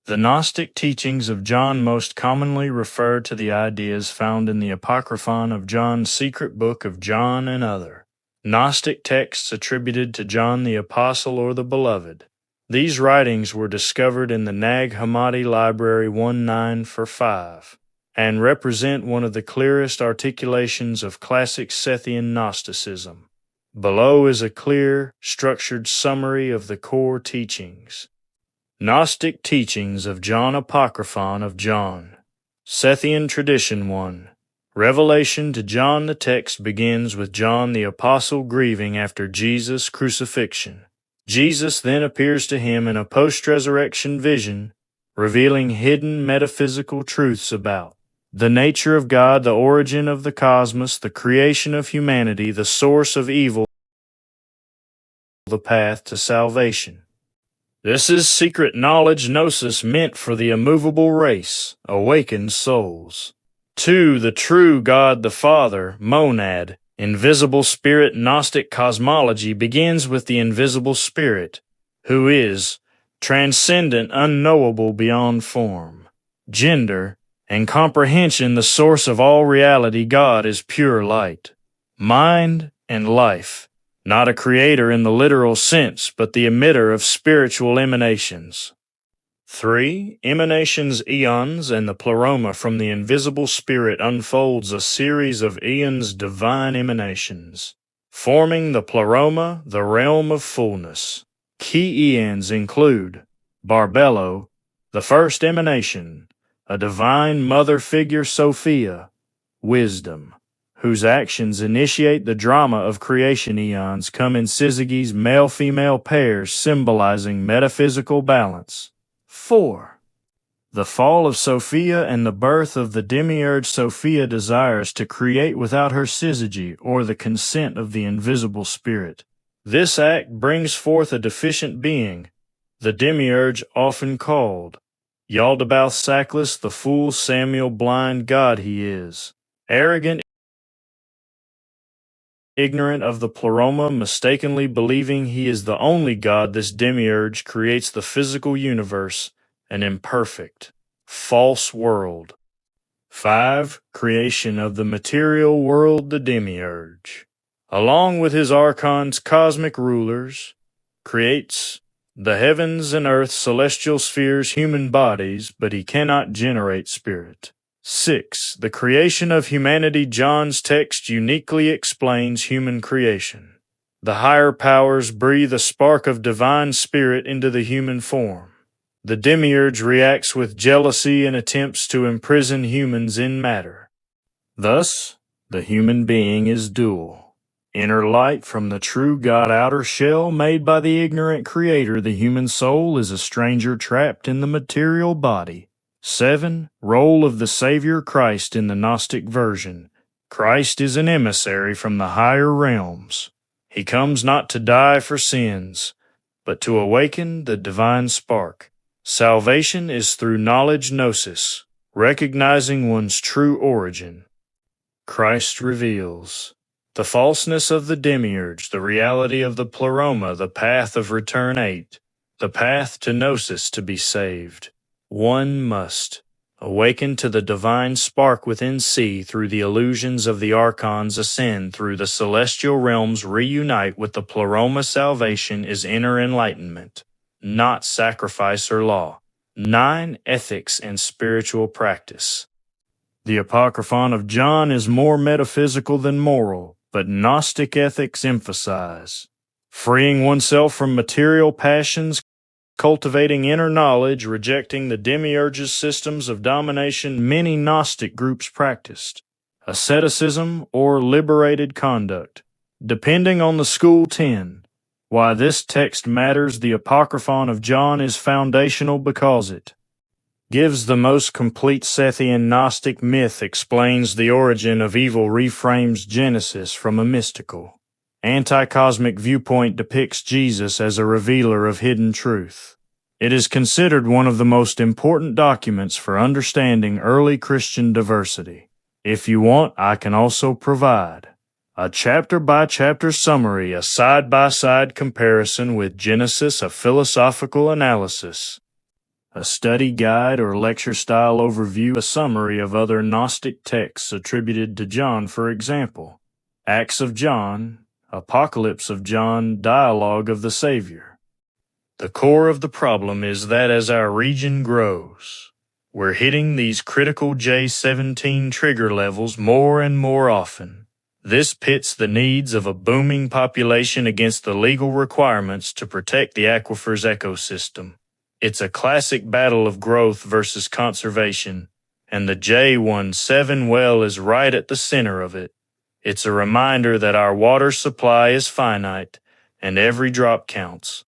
The Gnostic teachings of John most commonly refer to the ideas found in the Apocrypha of John's secret book of John and other Gnostic texts attributed to John the Apostle or the Beloved. These writings were discovered in the Nag Hammadi Library 1945 and represent one of the clearest articulations of classic Sethian Gnosticism. Below is a clear, structured summary of the core teachings. Gnostic Teachings of John Apocryphon of John. Sethian Tradition 1. Revelation to John. The text begins with John the Apostle grieving after Jesus' crucifixion. Jesus then appears to him in a post-resurrection vision, revealing hidden metaphysical truths about the nature of God, the origin of the cosmos, the creation of humanity, the source of evil, the path to salvation. This is secret knowledge gnosis meant for the immovable race, awakened souls. 2. The true God the Father, monad, invisible spirit. Gnostic cosmology begins with the invisible spirit, who is transcendent, unknowable beyond form, gender, and comprehension, the source of all reality. God is pure light, mind, and life. Not a creator in the literal sense, but the emitter of spiritual emanations. 3. Emanations. Eons and the pleroma from the invisible spirit unfolds a series of eons, divine emanations, forming the pleroma, the realm of fullness. Key eons include Barbello, the first emanation, a divine mother figure, Sophia, wisdom, whose actions initiate the drama of creation. Eons come in syzygies, male-female pairs, symbolizing metaphysical balance. 4. The fall of Sophia and the birth of the demiurge. Sophia desires to create without her syzygy or the consent of the invisible spirit. This act brings forth a deficient being, the demiurge, often called Yaldabaoth Sackless, the fool Samuel, blind God he is, arrogant, ignorant of the pleroma, mistakenly believing he is the only God. This demiurge creates the physical universe, an imperfect, false world. 5. Creation of the material world. The demiurge, along with his archons, cosmic rulers, creates the heavens and earth, celestial spheres, human bodies, but he cannot generate spirit. 6. The creation of humanity. John's text uniquely explains human creation. The higher powers breathe a spark of divine spirit into the human form. The demiurge reacts with jealousy and attempts to imprison humans in matter. Thus, the human being is dual. Inner light from the true God, outer shell made by the ignorant creator. The human soul is a stranger trapped in the material body. 7. Role of the Savior. Christ in the Gnostic version. Christ is an emissary from the higher realms. He comes not to die for sins, but to awaken the divine spark. Salvation is through knowledge gnosis, recognizing one's true origin. Christ reveals the falseness of the demiurge, the reality of the pleroma, the path of return. 8. The path to gnosis. To be saved, one must awaken to the divine spark within, see through the illusions of the archons, ascend through the celestial realms, reunite with the pleroma. Salvation is inner enlightenment, not sacrifice or law. 9. Ethics and spiritual practice. The Apocryphon of John is more metaphysical than moral, but Gnostic ethics emphasize freeing oneself from material passions, cultivating inner knowledge, rejecting the demiurge's systems of domination. Many Gnostic groups practiced asceticism or liberated conduct, depending on the school. 10. Why this text matters. The Apocryphon of John is foundational because it gives the most complete Sethian Gnostic myth, explains the origin of evil, reframes Genesis from a mystical, anti-cosmic viewpoint, depicts Jesus as a revealer of hidden truth. It is considered one of the most important documents for understanding early Christian diversity. If you want, I can also provide a chapter-by-chapter summary, a side-by-side comparison with Genesis, a philosophical analysis, A study guide or lecture-style overview, a summary of other Gnostic texts attributed to John, for example, Acts of John, Apocalypse of John, Dialogue of the Savior. The core of the problem is that as our region grows, we're hitting these critical J17 trigger levels more and more often. This pits the needs of a booming population against the legal requirements to protect the aquifer's ecosystem. It's a classic battle of growth versus conservation, and the J17 well is right at the center of it. It's a reminder that our water supply is finite, and every drop counts.